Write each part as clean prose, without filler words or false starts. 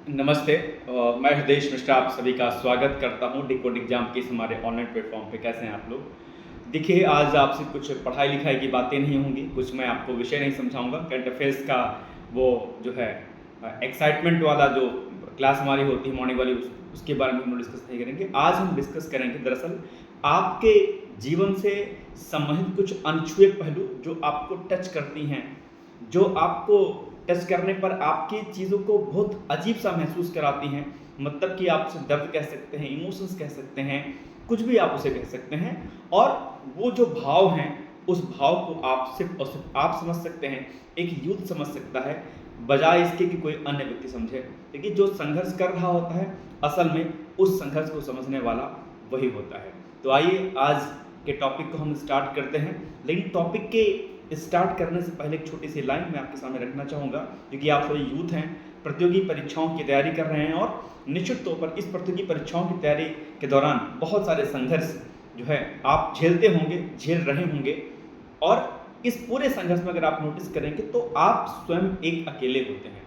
नमस्ते। मैं हृदय मिश्रा आप सभी का स्वागत करता हूं डिकोड एग्जाम के इस हमारे ऑनलाइन प्लेटफॉर्म पे। कैसे हैं आप लोग? देखिए, आज आपसे कुछ पढ़ाई लिखाई की बातें नहीं होंगी, कुछ मैं आपको विषय नहीं समझाऊंगा। करंट अफेयर्स का वो जो है एक्साइटमेंट वाला जो क्लास हमारी होती है मॉर्निंग वाली, उसके बारे में हम डिस्कस नहीं करेंगे। आज हम डिस्कस करेंगे दरअसल आपके जीवन से संबंधित कुछ अनछुए पहलू जो आपको टच करती हैं, जो आपको टच करने पर आपकी चीज़ों को बहुत अजीब सा महसूस कराती हैं। मतलब कि आप उसे दर्द कह सकते हैं, इमोशंस कह सकते हैं, कुछ भी आप उसे कह सकते हैं। और वो जो भाव हैं, उस भाव को आप सिर्फ और सिर्फ आप समझ सकते हैं, एक यूथ समझ सकता है, बजाय इसके कि कोई अन्य व्यक्ति समझे। क्योंकि जो संघर्ष कर रहा होता है, असल में उस संघर्ष को समझने वाला वही होता है। तो आइए आज के टॉपिक को हम स्टार्ट करते हैं। लेकिन टॉपिक के स्टार्ट करने से पहले एक छोटी सी लाइन मैं आपके सामने रखना चाहूँगा, क्योंकि आप सभी यूथ हैं, प्रतियोगी परीक्षाओं की तैयारी कर रहे हैं और निश्चित तौर पर इस प्रतियोगी परीक्षाओं की तैयारी के दौरान बहुत सारे संघर्ष जो है आप झेलते होंगे, झेल रहे होंगे। और इस पूरे संघर्ष में अगर आप नोटिस करेंगे तो आप स्वयं एक अकेले होते हैं,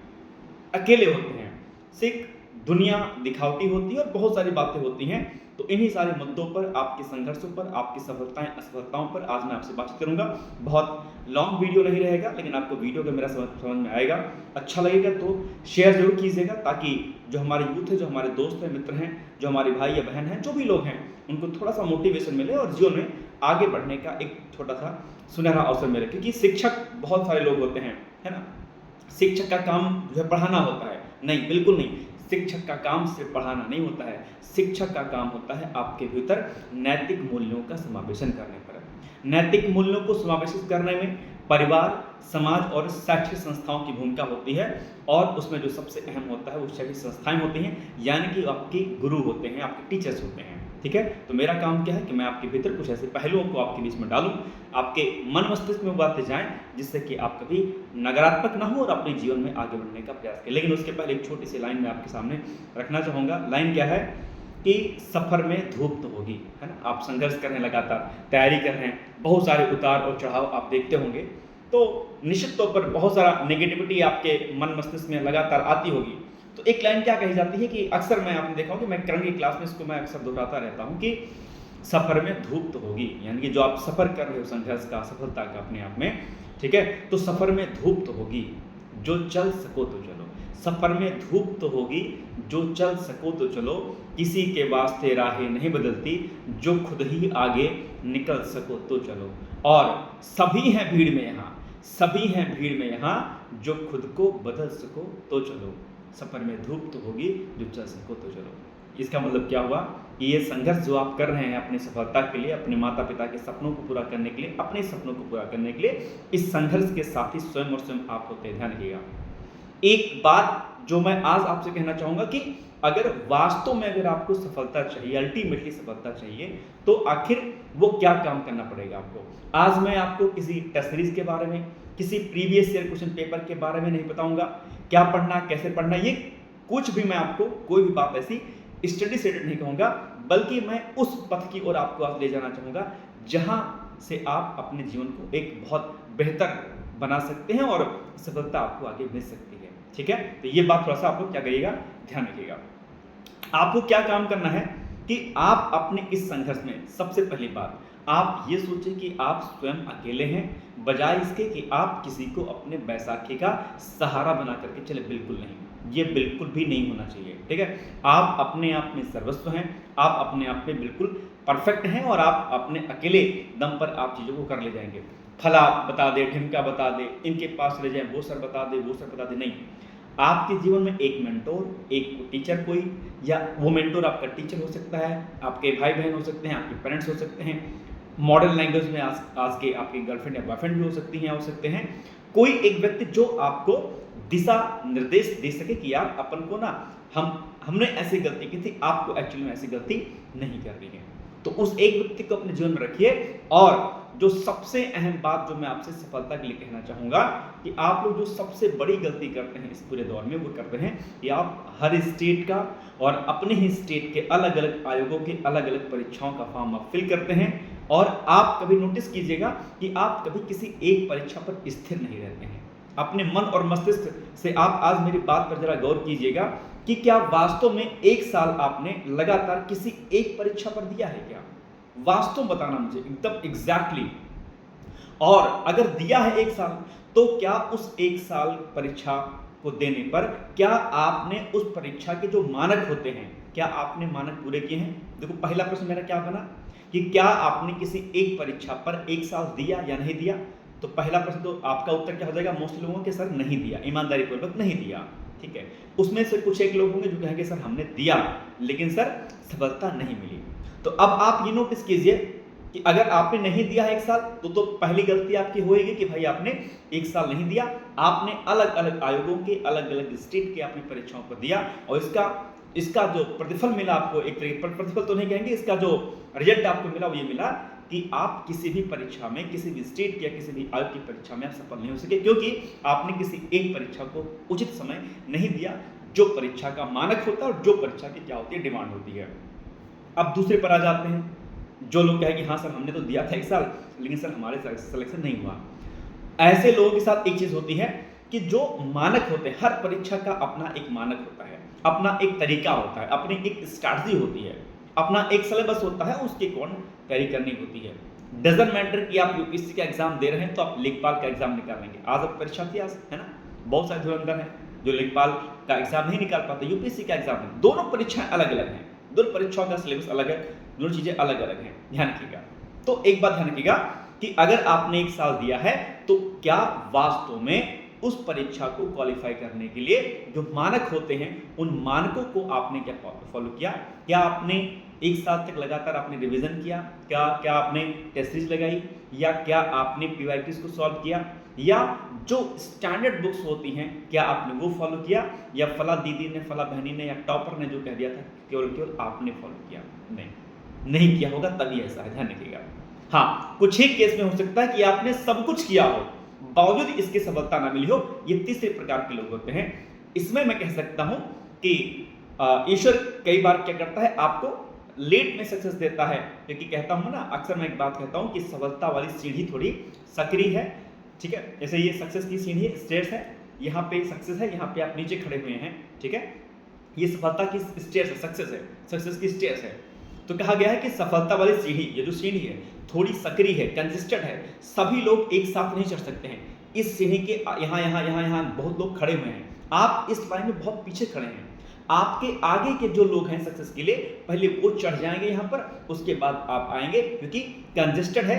अकेले होते हैं। सिर्फ दुनिया दिखावटी होती है और बहुत सारी बातें होती हैं। तो इन्हीं सारे मुद्दों पर, आपके संघर्षों पर, आपकी सफलताएं असफलताओं पर आज मैं आपसे बातचीत करूंगा। बहुत लॉन्ग वीडियो नहीं रहेगा, लेकिन आपको वीडियो का मेरा समझ में आएगा, अच्छा लगेगा तो शेयर जरूर कीजिएगा, ताकि जो हमारे यूथ है, जो हमारे दोस्त हैं, मित्र हैं, जो हमारे भाई या बहन हैं, जो भी लोग हैं, उनको थोड़ा सा मोटिवेशन मिले और जीवन में आगे बढ़ने का एक छोटा सा सुनहरा अवसर मिले। क्योंकि शिक्षक बहुत सारे लोग होते हैं, है ना। शिक्षक का काम जो है पढ़ाना होता है? नहीं, बिल्कुल नहीं। शिक्षक का काम सिर्फ पढ़ाना नहीं होता है। शिक्षक का काम होता है आपके भीतर नैतिक मूल्यों का समावेशन करने पर। नैतिक मूल्यों को समावेशित करने में परिवार, समाज और शैक्षिक संस्थाओं की भूमिका होती है। और उसमें जो सबसे अहम होता है वो शैक्षिक संस्थाएं होती हैं, यानी कि आपके गुरु होते हैं, आपके टीचर्स होते हैं। ठीक है, तो मेरा काम क्या है कि मैं आपके भीतर कुछ ऐसे पहलुओं को आपके बीच में डालूं, आपके मन मस्तिष्क में बातें जाएं, जिससे कि आप कभी नकारात्मक ना हो और अपने जीवन में आगे बढ़ने का प्रयास करें। लेकिन उसके पहले एक छोटी सी लाइन मैं आपके सामने रखना चाहूँगा। लाइन क्या है कि सफ़र में धूप तो होगी, है ना। आप संघर्ष कर रहे हैं, लगातार तैयारी कर रहे हैं, बहुत सारे उतार और चढ़ाव आप देखते होंगे। तो निश्चित तौर पर बहुत सारा नेगेटिविटी आपके मन मस्तिष्क में लगातार आती होगी। तो एक लाइन क्या कही जाती है कि अक्सर मैं आपने देखा हो कि मैं करंट की क्लास में इसको मैं अक्सर दोहराता रहता हूँ कि सफ़र में धूप तो होगी, यानी कि जो आप सफ़र कर रहे हो संघर्ष का, सफलता का अपने आप में, ठीक है, तो सफ़र में धूप तो होगी, जो चल सको तो चलो। सफ़र में धूप तो होगी, जो चल सको तो चलो। किसी के वास्ते राहें नहीं बदलती, जो खुद ही आगे निकल सको तो चलो। और सभी हैं भीड़ में यहाँ, सभी हैं भीड़ में यहाँ, जो खुद को बदल सको तो चलो। सफ़र में धूप तो होगी, जो चल सको तो चलो। इसका मतलब क्या हुआ कि ये संघर्ष जो आप कर रहे हैं अपनी सफलता के लिए, अपने माता पिता के सपनों को पूरा करने के लिए, अपने सपनों को पूरा करने के लिए, इस संघर्ष के साथ ही स्वयं और स्वयं आप होते हैं। ध्यान रखिएगा, एक बात जो मैं आज आपसे कहना चाहूँगा कि अगर वास्तव में अगर आपको सफलता चाहिए, अल्टीमेटली सफलता चाहिए, तो आखिर वो क्या काम करना पड़ेगा आपको। आज मैं आपको किसी टेस्ट सीरीज के बारे में, किसी प्रीवियस ईयर क्वेश्चन पेपर के बारे में नहीं बताऊंगा, क्या पढ़ना, कैसे पढ़ना, ये कुछ भी मैं आपको कोई भी बात ऐसी स्टडी सेटेड नहीं कहूँगा, बल्कि मैं उस पथ की ओर आपको आज ले जाना चाहूँगा जहाँ से आप अपने जीवन को एक बहुत बेहतर बना सकते हैं और सफलता आपको आगे मिल सकती है। ठीक है, तो ये बात थोड़ा सा आप लोग क्या करिएगा, ध्यान रखिएगा। आपको क्या काम करना है कि आप अपने इस संघर्ष में सबसे पहली बात आप ये सोचें कि आप स्वयं अकेले हैं, बजाय इसके कि आप किसी को अपने बैसाखी का सहारा बना करके चले। बिल्कुल नहीं, ये बिल्कुल भी नहीं होना चाहिए। ठीक है, आप अपने आप में सर्वस्व हैं, आप अपने आप में बिल्कुल परफेक्ट हैं और आप अपने अकेले दम पर आप चीज़ों को कर ले जाएंगे। फला बता दे, ढिमका बता दे, इनके पास ले जाए, वो सर बता दे, वो सर बता दे, नहीं। आपके जीवन में एक मेंटोर, एक टीचर कोई, या वो मेंटोर आपका टीचर हो सकता है, आपके भाई बहन हो सकते हैं, आपके पेरेंट्स हो सकते हैं, मॉडर्न लैंग्वेज में आज के आपकी गर्लफ्रेंड या बॉयफ्रेंड भी हो सकती हैं, हो सकते हैं। कोई एक व्यक्ति जो आपको दिशा निर्देश दे सके कि यार अपन को ना हमने ऐसी गलती की थी, आपको एक्चुअली में ऐसी गलती नहीं करनी है। तो उस एक व्यक्ति को अपने जीवन में रखिए। और जो सबसे अहम बात जो मैं आपसे सफलता के लिए कहना चाहूँगा कि आप लोग जो सबसे बड़ी गलती करते हैं इस पूरे दौर में, वो करते हैं कि आप हर स्टेट का और अपने ही स्टेट के अलग अलग आयोगों के अलग अलग परीक्षाओं का फॉर्म आप फिल करते हैं। और आप कभी नोटिस कीजिएगा कि आप कभी किसी एक परीक्षा पर स्थिर नहीं रहते हैं। अपने मन और मस्तिष्क से आप आज मेरी बात पर जरा गौर कीजिएगा कि क्या वास्तव में एक साल आपने लगातार किसी एक परीक्षा पर दिया है क्या? वास्तव में बताना मुझे एकदम एग्जैक्टली। और अगर दिया है एक साल, तो क्या उस एक साल परीक्षा को देने पर क्या आपने उस परीक्षा के जो मानक होते हैं, क्या आपने मानक पूरे किए हैं? देखो पहला प्रश्न मेरा क्या बना कि क्या आपने किसी एक परीक्षा पर एक साल दिया या नहीं दिया? तो पहला प्रश्न तो आपका उत्तर क्या हो जाएगा? मोस्ट लोगों के सर नहीं दिया, ईमानदारी पूर्वक नहीं दिया। ठीक है, उसमें से कुछ एक लोग होंगे जो कहेंगे सर हमने दिया लेकिन सर सफलता नहीं मिली। तो अब आप ये नोटिस कीजिए कि अगर आपने नहीं दिया है एक साल तो पहली गलती आपकी होएगी कि भाई आपने एक साल नहीं दिया, आपने अलग अलग आयोगों के अलग अलग स्टेट के अपनी परीक्षाओं को दिया और इसका जो प्रतिफल मिला आपको, एक तरीके पर प्रतिफल तो नहीं कहेंगे, इसका जो रिजल्ट आपको मिला वो ये मिला कि आप किसी भी परीक्षा में, किसी भी स्टेट या किसी भी आयोग की परीक्षा में आप सफल नहीं हो सके, क्योंकि आपने किसी एक परीक्षा को उचित समय नहीं दिया जो परीक्षा का मानक होता है और जो परीक्षा की क्या होती है, डिमांड होती है। अब दूसरे पर आ जाते हैं, जो लोग कहेंगे हाँ सर हमने तो दिया था एक साल लेकिन सर हमारे सिलेक्शन नहीं हुआ। ऐसे लोगों के साथ एक चीज होती है कि जो मानक होते हैं, हर परीक्षा का अपना एक मानक होता है, अपना एक तरीका होता है, अपनी एक स्ट्रैटेजी होती है, अपना एक सिलेबस होता है, उसके अकॉर्डिंग तैयारी करनी होती है। डजंट मैटर कि आप यूपीएससी का एग्जाम दे रहे हैं तो आप लेखपाल का एग्जाम निकाल लेंगे। आज अब परीक्षा थी आज, है ना, बहुत सारे धुरंधर हैं जो लेखपाल का एग्जाम नहीं निकाल पाते, यूपीएससी का एग्जाम है। दोनों परीक्षाएं अलग अलग हैं, दोनों परीक्षाओं का सिलेबस अलग है, दोनों चीजें अलग अलग हैं, ध्यान रखिएगा। तो एक बात ध्यान रखिएगा कि अगर आपने एक साल दिया है तो क्या वास्तव में उस परीक्षा को क्वालिफाई करने के लिए जो मानक होते हैं उन मानकों को आपने क्या फॉलो किया? क्या आपने एक साल तक लगातार आपने रिवीजन किया? क्या आपने टेस्ट सीरीज लगाई? या क्या आपने पीवाईक्यूज को सॉल्व किया? या जो स्टैंडर्ड बुक्स होती हैं क्या आपने वो फॉलो किया? या फला दीदी ने, फला बहनी ने या टॉपर ने जो कह दिया था केवल आपने फॉलो किया? नहीं किया होगा, तभी ऐसा है, ध्यान रखिएगा। हाँ, कुछ ही केस में हो सकता है कि आपने सब कुछ किया हो बावजूद इसकी सफलता ना मिली हो, ये तीसरे प्रकार के लोग होते हैं। इसमें मैं कह सकता हूं कि ईश्वर कई बार क्या करता है, आपको लेट में सक्सेस देता है, क्योंकि कहता हूं ना, अक्सर मैं एक बात कहता हूं कि सफलता वाली सीढ़ी थोड़ी सकरी है। ठीक है, जैसे ये सक्सेस की सीढ़ी है, स्टेयर्स है, यहाँ पे सक्सेस है, यहाँ पे आप नीचे खड़े हुए हैं। ठीक है, ये सफलता की स्टेयर्स है, सक्सेस की स्टेयर्स है। तो कहा गया है कि सफलता वाली सीढ़ी, ये जो सीढ़ी है थोड़ी सकरी है, कंसिस्टेंट है, सभी लोग एक साथ नहीं चढ़ सकते हैं। इस सीढ़ी के यहाँ बहुत लोग खड़े हुए हैं, आप इस लाइन में बहुत पीछे खड़े हैं। आपके आगे के जो लोग हैं सक्सेस के लिए, पहले वो चढ़ जाएंगे यहाँ पर, उसके बाद आप आएंगे, क्योंकि कंजेस्टेड है,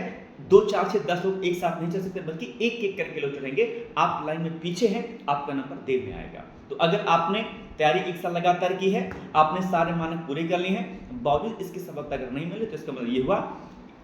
2 4 6 10 लोग एक साथ नहीं चढ़ सकते, बल्कि एक एक करके लोग चढ़ेंगे। आप लाइन में पीछे हैं, आपका नंबर देर में आएगा। तो अगर आपने तैयारी एक साल लगातार की है, आपने सारे मानक पूरे कर लिए हैं, बावजूद इसकी सफलता अगर नहीं मिले तो इसका मतलब ये हुआ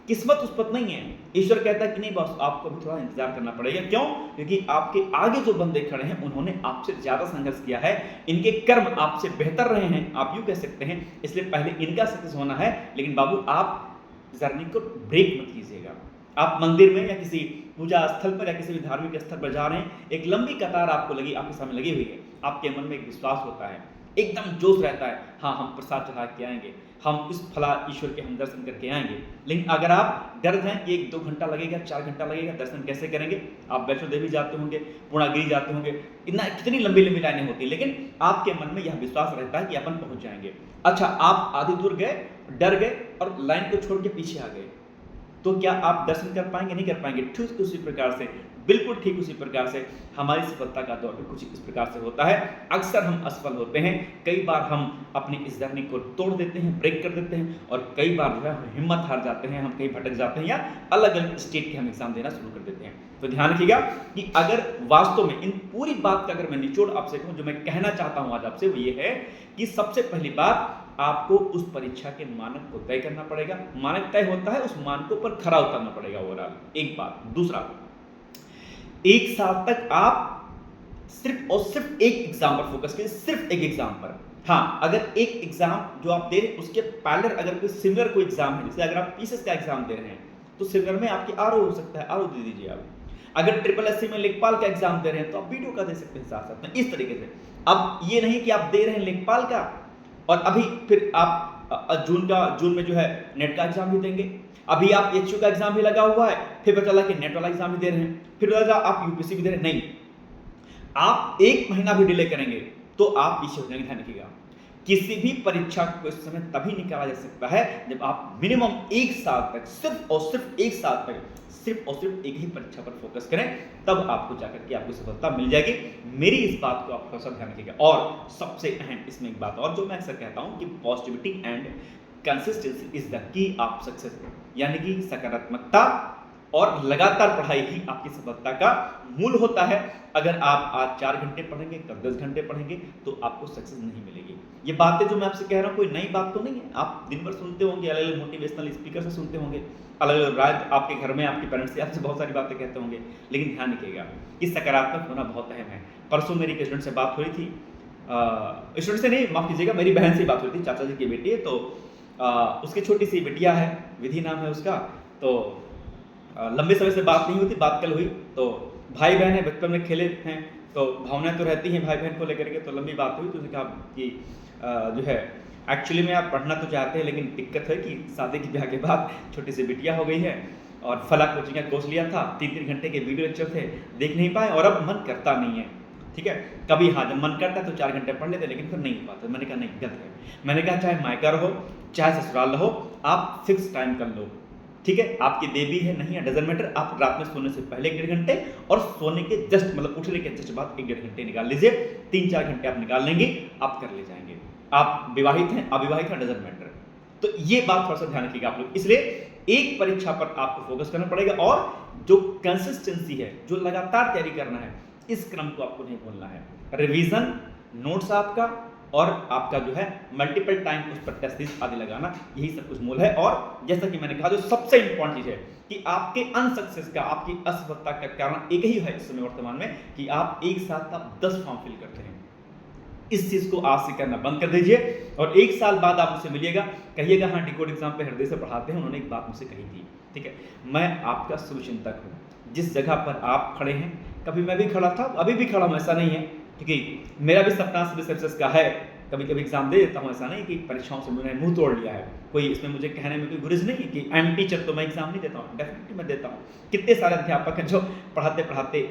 किस्मत उस पर नहीं है। ईश्वर कहता है कि नहीं बॉस, आपको भी थोड़ा इंतजार करना पड़ेगा। क्यों? क्योंकि आपके आगे जो बंदे खड़े हैं उन्होंने आपसे ज्यादा संघर्ष किया है, इनके कर्म आपसे बेहतर रहे हैं, आप यूं कह सकते हैं, इसलिए पहले इनका सक्सेस होना है। लेकिन बाबू, आप जर्नी को ब्रेक मत कीजिएगा। आप मंदिर में या किसी पूजा स्थल पर या किसी भी धार्मिक स्थल पर जा रहे हैं, एक लंबी कतार आपको लगी, आपके सामने लगी हुई है, आपके मन में एक विश्वास होता है, एकदम जोश रहता है, हाँ हम प्रसाद चढ़ा के आएंगे, हम इस फला ईश्वर के हम दर्शन करके आएंगे। लेकिन अगर आप डर जाएं कि 1 2 घंटा लगेगा, 4 घंटा लगेगा, दर्शन कैसे करेंगे? आप वैष्णो देवी जाते होंगे, पूर्णागिरी जाते होंगे, कितनी लंबी लंबी लाइनें होती है, लेकिन आपके मन में यह विश्वास रहता है कि अपन पहुंच जाएंगे। अच्छा, आप आधी दूर गए, डर गए और लाइन को छोड़ के पीछे आ गए, तो क्या आप दर्शन कर पाएंगे? नहीं कर पाएंगे। ठीक उसी प्रकार से, बिल्कुल ठीक उसी प्रकार से हमारी सफलता का दौर भी कुछ इस प्रकार से होता है। अक्सर हम असफल होते हैं, कई बार हम अपनी इस जर्नी को तोड़ देते हैं, ब्रेक कर देते हैं, और कई बार जो है हिम्मत हार जाते हैं, हम कहीं भटक जाते हैं या अलग अलग स्टेट के हम एग्जाम देना शुरू कर देते हैं। तो ध्यान रखिएगा कि अगर वास्तव में इन पूरी बात का अगर मैं निचोड़ आपसे कहूं, जो मैं कहना चाहता हूं आज आपसे, वो ये है कि सबसे पहली बात, आपको उस परीक्षा के मानक को तय करना पड़ेगा। मानक तय होता है, उस मानकों पर खरा उतरना पड़ेगा ओवरऑल, एक बात। दूसरा, एक साल तक आप सिर्फ और सिर्फ एक एग्जाम पर फोकस कीजिए, सिर्फ एक एग्जाम पर। हाँ, अगर एक एग्जाम जो आप दे रहे हैं उसके पैरेलल अगर कोई सिमिलर कोई एग्जाम है, जैसे अगर आप पीसीएस का एग्जाम दे रहे हैं तो सिमिलर में आपकी आरओ हो सकता है, आरओ दे दीजिए आप। अगर ट्रिपल एससी में लेखपाल का एग्जाम दे रहे हैं तो आप बीडीओ का दे सकते हैं साथ साथ में, इस तरीके से। अब ये नहीं कि आप दे रहे हैं लेखपाल का और अभी फिर आप जून में जो है नेट का एग्जाम भी देंगे, अभी आप एचयू का एग्जाम भी लगा हुआ है, फिर पता चला कि नेट वाला एग्जाम भी दे रहे हैं, फिर पता चला आप यूपीएससी भी दे रहे हैं। नहीं, आप 1 महीना भी डिले करेंगे तो आप पीछे हो जाएंगे, ध्यान रखिएगा। किसी भी परीक्षा को इस समय तभी निकाला जा सकता है जब आप मिनिमम 1 साल तक सिर्फ और सिर्फ 1 साल तक सिर्फ और सिर्फ एक ही परीक्षा पर फोकस करें, तब आपको जाकर के आपको सफलता मिल जाएगी। मेरी इस बात को आप थोड़ा सा ध्यान रखिएगा। और सबसे अहम इसमें एक बात और जो मैं अक्सर कहता हूं कि positivity and consistency is the key आप सक्सेस, यानी कि सकारात्मकता और लगातार पढ़ाई ही आपकी सफलता का मूल होता है। अगर आप आज 4 घंटे पढ़ेंगे, कल 10 घंटे पढ़ेंगे तो आपको सक्सेस नहीं मिलेगी। ये बातें जो मैं आपसे कह रहा हूँ कोई नई बात तो नहीं है, आप दिन भर सुनते होंगे, अलग अलग मोटिवेशनल स्पीकर से सुनते होंगे, अलग अलग राय आपके घर में आपके पेरेंट्स से आपसे बहुत सारी बातें कहते होंगे, लेकिन ध्यान रखिएगा कि सकारात्मक होना बहुत अहम है। परसों मेरी एक स्टूडेंट से बात हुई थी, स्टूडेंट से नहीं, माफ कीजिएगा, मेरी बहन से बात हुई थी, चाचा जी की बेटी है, तो उसकी छोटी सी बिटिया है, विधि नाम है उसका। तो लंबे समय से बात नहीं हुई थी, बात कल हुई। तो भाई बहन है, बचपन में खेले हैं, तो भावनाएं तो रहती हैं भाई बहन को लेकर के। तो लंबी बात हुई तो उसने कहा कि जो है एक्चुअली में आप पढ़ना तो चाहते हैं, लेकिन दिक्कत है कि शादी के ब्याह के बाद छोटी सी बिटिया हो गई है और फला कोचिंग का कोर्स लिया था, 3-3 घंटे के वीडियो लेक्चर थे, देख नहीं पाए और अब मन करता नहीं है। ठीक है, कभी हाँ जब मन करता है तो 4 घंटे पढ़ लेते, लेकिन फिर नहीं हो पाता। मैंने कहा नहीं, गलत है। मैंने कहा चाहे मायका रहो चाहे ससुराल रहो, आप फिक्स टाइम कर लो। ठीक है, आपकी बेबी है नहीं है डजंट मैटर, आप रात में सोने से पहले 1-1.5 घंटे और सोने के जस्ट मतलब उठने के जस्ट बाद 1-1.5 घंटे निकाल लीजिए। 3-4 घंटे आप निकाल लेंगे, आप कर ले जाएंगे। आप विवाहित हैं अविवाहित हैं डजंट मैटर। तो ये बात थोड़ा सा ध्यान रखिएगा आप लोग। इसलिए एक परीक्षा पर आपको फोकस करना पड़ेगा और जो कंसिस्टेंसी है, जो लगातार तैयारी करना है, इस क्रम को आपको नहीं भूलना है। रिवीजन, नोट्स आपका और आपका जो है मल्टीपल टाइम उस पर टेस्ट आदि लगाना, यही सब कुछ मूल है। और जैसा कि मैंने कहा, जो सबसे इंपॉर्टेंट चीज है कि आपके अनसक्सेस का, आपकी असफलता का कारण एक ही है इस समय वर्तमान में कि आप एक साथ आप 10 फॉर्म फिल करते हैं। इस चीज को आज से करना बंद कर दीजिए और 1 साल बाद आप मुझसे मिलिएगा, कहिएगा हाँ डिकोड एग्जाम पे हृदय से पढ़ाते हैं, उन्होंने एक बात मुझसे कही थी। ठीक है, मैं आपका शुभचिंतक हूँ। जिस जगह पर आप खड़े हैं, कभी मैं भी खड़ा था, अभी भी खड़ा हूँ, ऐसा नहीं है, क्योंकि मेरा भी सपना सिविल सर्विसेज का है। कभी कभी एग्जाम दे देता हूँ, ऐसा नहीं कि परीक्षाओं से मैंने मुंह तोड़ लिया है। कोई इसमें मुझे कहने में कोई गुरेज नहीं है कि आई एम टीचर तो मैं एग्जाम नहीं देता हूँ, डेफिनेटली मैं देता हूँ। कितने सारे अध्यापक हैं जो पढ़ाते पढ़ाते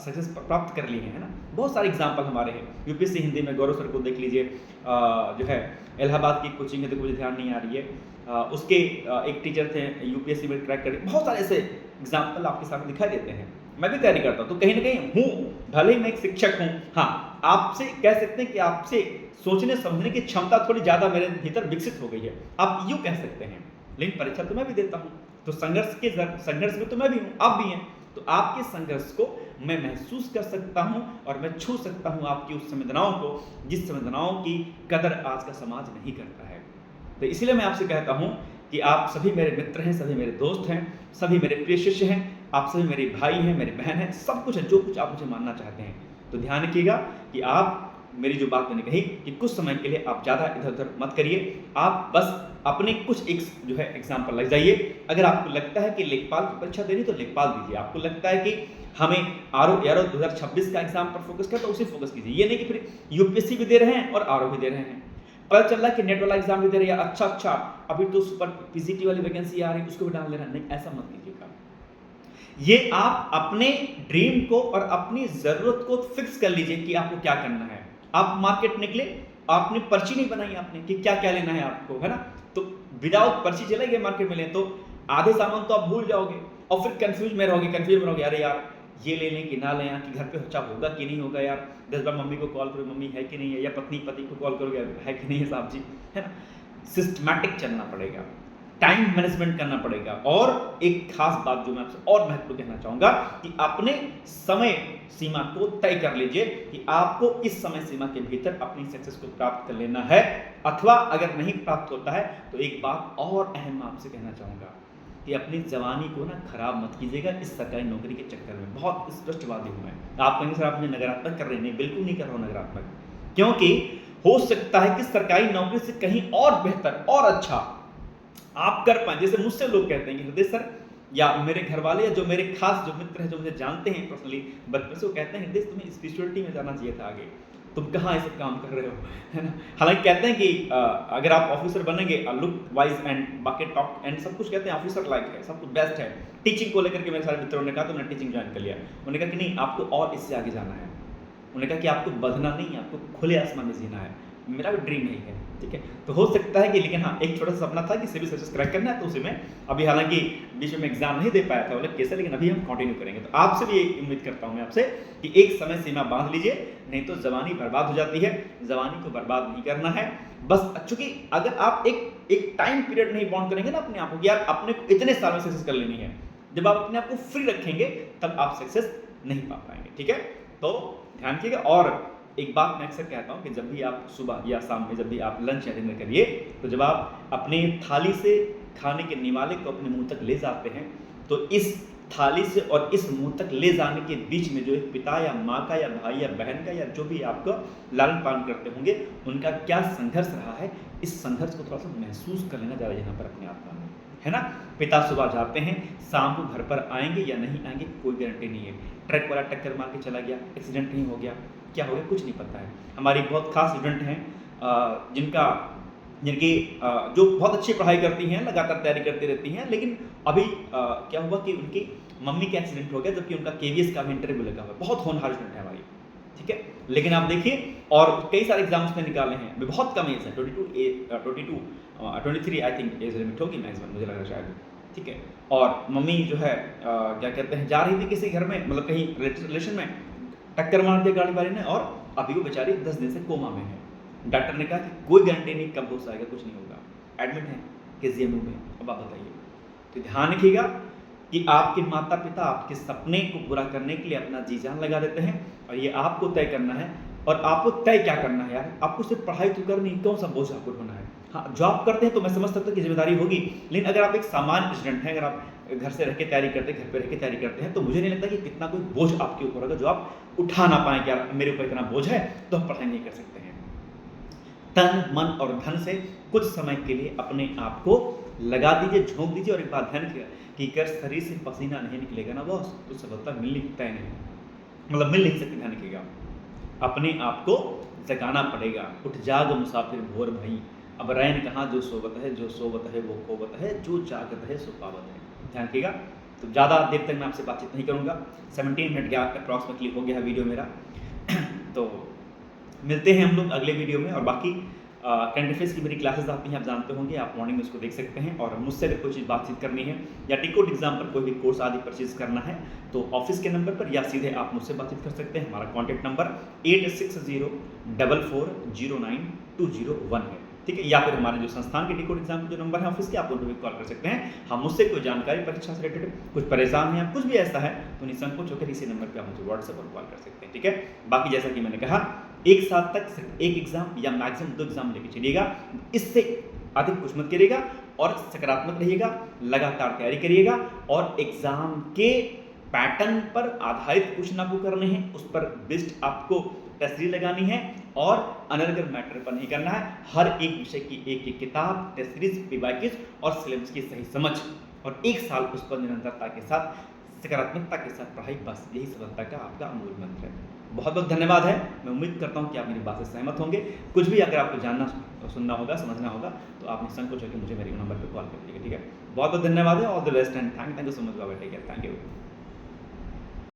सक्सेस प्राप्त कर लिए हैं, है ना। बहुत सारे एग्जाम्पल हमारे हैं। यूपीएससी हिंदी में गौरव सर को देख लीजिए, जो है इलाहाबाद की कोचिंग है, तो मुझे ध्यान नहीं आ रही है, उसके एक टीचर थे यूपीएससी में क्रैक कर, बहुत सारे ऐसे एग्जाम्पल आपके सामने दिखाई देते हैं। मैं भी तैयारी करता हूँ, तो कहीं ना कहीं हूँ, भले ही मैं एक शिक्षक हूँ, हाँ आपसे कह सकते हैं कि आपसे सोचने समझने की क्षमता थोड़ी ज़्यादा मेरे भीतर विकसित हो गई है, आप यूँ कह सकते हैं। लेकिन परीक्षा तो मैं भी देता हूँ, तो संघर्ष में तो मैं भी हूँ, आप भी हैं। तो आपके संघर्ष को मैं महसूस कर सकता हूँ और मैं छू सकता हूँ आपकी उस संवेदनाओं को, जिस संवेदनाओं की कदर आज का समाज नहीं करता है। तो इसलिए मैं आपसे कहता हूँ कि आप सभी मेरे मित्र हैं, सभी मेरे दोस्त हैं, सभी मेरे प्रिय शिष्य हैं, आप सभी मेरे भाई हैं, मेरी बहन हैं, सब कुछ है, जो कुछ आप मुझे मानना चाहते हैं। तो ध्यान रखिएगा कि आप मेरी जो बात मैंने कही कि कुछ समय के लिए आप ज़्यादा इधर उधर मत करिए, आप बस अपने कुछ एक जो है एग्जाम पर लग जाइए। अगर आपको लगता है कि लेखपाल की परीक्षा देनी तो लेखपाल दीजिए, आपको लगता है कि हमें आरओ 2026 का एग्जाम पर फोकस कर तो उसी फोकस कीजिए। ये नहीं कि फिर यूपीएससी भी दे रहे हैं और आरओ भी दे रहे हैं, पता चल रहा है कि नेट वाला एग्जाम भी दे रहे हैं, अच्छा अभी तो सुपर पीजीटी वाली वैकेंसी आ रही है उसको भी डाल दे रहा है, नहीं ऐसा मत कीजिएगा। ये आप अपने ड्रीम को और अपनी जरूरत को फिक्स कर लीजिए कि आपको क्या करना है। आप मार्केट निकले, आपने पर्ची नहीं बनाई आपने कि क्या क्या लेना है आपको, है ना। तो विदाउट पर्ची चले गए मार्केट में ले, तो आधे सामान तो आप भूल जाओगे और फिर कंफ्यूज में रहोगे, अरे यार ये ले लें कि ना लें, कि घर पे बच्चा होगा कि नहीं होगा, यार 10 बार मम्मी को कॉल करो मम्मी है कि नहीं है, या पत्नी पति को कॉल करोगे है कि नहीं है साहब जी, है ना। सिस्टमैटिक चलना पड़ेगा, टाइम मैनेजमेंट करना पड़ेगा। और एक खास बात जो मैं आपसे और महत्वपूर्ण कहना चाहूंगा कि अपने समय सीमा को तय कर लीजिए कि आपको इस समय सीमा के भीतर अपनी सक्सेस को प्राप्त कर लेना है, अथवा अगर नहीं प्राप्त होता है तो एक बात और अहम आपसे कहना चाहूंगा कि अपनी जवानी को ना खराब मत कीजिएगा इस सरकारी नौकरी के चक्कर में। बहुत स्पष्टवादी हूं मैं। आप कहेंगे सर आप मुझे नकारात्मक कर रहे हैं, नहीं बिल्कुल नहीं कर रहा हूं नकारात्मक, क्योंकि हो सकता है कि सरकारी नौकरी से कहीं और बेहतर और अच्छा आप कर पाए। जैसे मुझसे लोग कहते हैं कि हृदय सर, या मेरे घर वाले, या जो मेरे खास जो मित्र हैं जो मुझे जानते हैं पर्सनली बचपन से, वो कहते हैं हृदय तुम्हें स्पिरिचुअलिटी में जाना चाहिए था आगे, तुम कहाँ ये सब काम कर रहे हो, है ना। हालांकि कहते हैं कि अगर आप ऑफिसर बनेंगे लुक वाइज एंड बाकी टॉक एंड सब कुछ कहते हैं ऑफिसर लाइक है, सब कुछ बेस्ट है। टीचिंग को लेकर के मेरे सारे मित्रों ने कहा तो मैंने टीचिंग ज्वाइन कर लिया। उन्होंने कहा कि नहीं आपको और इससे आगे जाना है, उन्होंने कहा कि आपको बंधना नहीं है, आपको खुले आसमान में जीना है। मेरा भी ड्रीम यही है, ठीक है। तो हो सकता है कि, लेकिन हाँ, एक छोटा सा सपना था कि सिविल सर्विसेज क्रैक करना है, तो उसी में अभी हालांकि बीच में एग्जाम नहीं दे पाया था मतलब कैसे, लेकिन अभी हम कंटिन्यू करेंगे। तो आपसे भी उम्मीद करता हूँ मैं आपसे कि एक समय सीमा बांध लीजिए, नहीं तो जवानी बर्बाद हो जाती है। जवानी को बर्बाद नहीं करना है बस, चूंकि अगर आप एक टाइम पीरियड नहीं बाउंड करेंगे ना अपने आप को कि यार अपने को इतने साल में सक्सेस कर लेनी है, जब आप अपने आप को फ्री रखेंगे तब आप सक्सेस नहीं पा पाएंगे, ठीक है। तो ध्यान रखिएगा। और एक बात मैं अक्सर कहता हूँ कि जब भी आप सुबह या शाम में जब भी आप लंच या डिनर करिए, तो जब आप अपने थाली से खाने के निवाले को अपने मुंह तक ले जाते हैं, तो इस थाली से और इस मुंह तक ले जाने के बीच में जो एक पिता या माँ का या भाई या बहन का या जो भी आपका लालन पालन करते होंगे, उनका क्या संघर्ष रहा है, इस संघर्ष को थोड़ा सा महसूस कर लेना ज़्यादा यहाँ पर अपने आप का है ना। पिता सुबह जाते हैं, शाम को घर पर आएंगे या नहीं आएंगे कोई गारंटी नहीं है। ट्रक वाला टक्कर मार के चला गया, एक्सीडेंट नहीं हो गया, क्या हो गया कुछ नहीं पता है। हमारी बहुत खास स्टूडेंट हैं जिनकी जो बहुत अच्छी पढ़ाई करती हैं, लगातार तैयारी करती रहती हैं, लेकिन अभी क्या हुआ कि उनकी मम्मी का एक्सीडेंट हो गया, जबकि उनका KVS का भी इंटरव्यू लगा हुआ है। बहुत होनहार स्टूडेंट है हमारी, ठीक है। लेकिन आप देखिए, और कई सारे एग्जाम्स में निकाले हैं, अभी बहुत कम एज है, 23 आई थिंक एज लिमिट होगी मैक्सिमम, मुझे लग रहा है शायद, ठीक है। और मम्मी जो है क्या कहते हैं, जा रही थी किसी घर में, मतलब कहीं रिलेशन में, टक्कर मार दिया गाड़ी वाले ने, और अभी वो बेचारी 10 दिन से कोमा में है। डॉक्टर ने कहा कि कोई गारंटी नहीं कब होश आएगा, कुछ नहीं होगा, एडमिट है KGMU में। अब आप बताइए। तो ध्यान रखिएगा कि आपके माता पिता आपके सपने को पूरा करने के लिए अपना जी जान लगा देते हैं, और ये आपको तय करना है। और आपको तय क्या करना है यार, आपको सिर्फ पढ़ाई तो करनी, कौन सा बोझ आपको ढोना है। हाँ, जॉब करते हैं तो मैं समझ सकता हूँ कि जिम्मेदारी होगी, लेकिन अगर आप एक सामान्य स्टूडेंट हैं, अगर आप घर से रह के तैयारी करते हैं, घर पे रह के तैयारी करते हैं, तो मुझे नहीं लगता कि कितना कोई बोझ आपके ऊपर होगा जो आप उठा ना पाएं कि यार मेरे ऊपर इतना बोझ है तो हम पढ़ाई नहीं कर सकते हैं। तन मन और धन से कुछ समय के लिए अपने आप को लगा दीजिए, झोंक दीजिए। और एक बात ध्यान रखिएगा कि अगर शरीर से पसीना नहीं निकलेगा ना बॉस, तो सफलता मिल नहीं सकती। ध्यान रखिएगा, अपने आप को जगाना पड़ेगा। उठ जाग मुसाफिर भोर भई, अब रैन कहाँ जो सोवत है, जो सोवत है वो खोवत है, जो जागत है सो पावत है। ध्यान रखिएगा। तो ज़्यादा देर तक मैं आपसे बातचीत नहीं करूँगा, 17 मिनट का अप्रॉक्सीमेटली हो गया है वीडियो मेरा। तो मिलते हैं हम लोग अगले वीडियो में। और बाकी करंट अफेयर्स की मेरी क्लासेस आती हैं, आप जानते होंगे, आप मॉर्निंग में उसको देख सकते हैं। और मुझसे अगर कोई चीज़ बातचीत करनी है या डिकोड एग्जाम पर कोई भी कोर्स आदि परचेज करना है, तो ऑफिस के नंबर पर या सीधे आप मुझसे बातचीत कर सकते हैं। हमारा कॉन्टैक्ट नंबर 8604409201 है, ठीक है। या फिर हमारे जो संस्थान के डिकोड एग्जाम के जो नंबर है ऑफिस के, आप उन पर भी कॉल कर सकते हैं। हम मुझसे कोई जानकारी परीक्षा से रिलेटेड कुछ परेशान हैं, कुछ भी ऐसा है, तो निसंकोच होकर इसी नंबर पर आप मुझे व्हाट्सएप पर कॉल कर सकते हैं, ठीक है। बाकी जैसा कि मैंने कहा, एक साथ तक सिर्फ एक एग्जाम या मैक्सिमम 2 एग्जाम लेके चलिएगा, इससे अधिक कुछ मत करिएगा। और सकारात्मक रहिएगा, लगातार तैयारी करिएगा, और एग्जाम के पैटर्न पर आधारित क्वेश्चन आपको करने हैं, उस पर बेस्ड आपको टेस्ट लगानी है, और अनर्गल मैटर पर नहीं करना है। हर एक विषय की एक किताब, टेस्ट सीरीज, PYQs और सिलेबस की सही समझ, और 1 साल उस पर निरंतरता के साथ, सकारात्मकता के साथ पढ़ाई, बस यही सफलता का आपका मूल मंत्र है। बहुत बहुत धन्यवाद है। मैं उम्मीद करता हूँ कि आप मेरी बात से सहमत होंगे। कुछ भी अगर आपको जानना सुनना होगा, समझना होगा, तो आप निसंकोच होकर मुझे मेरे नंबर पर कॉल कर लीजिएगा, ठीक है। बहुत बहुत धन्यवाद है। All the best and thank you so much बाबा, टेक केयर, थैंक यू।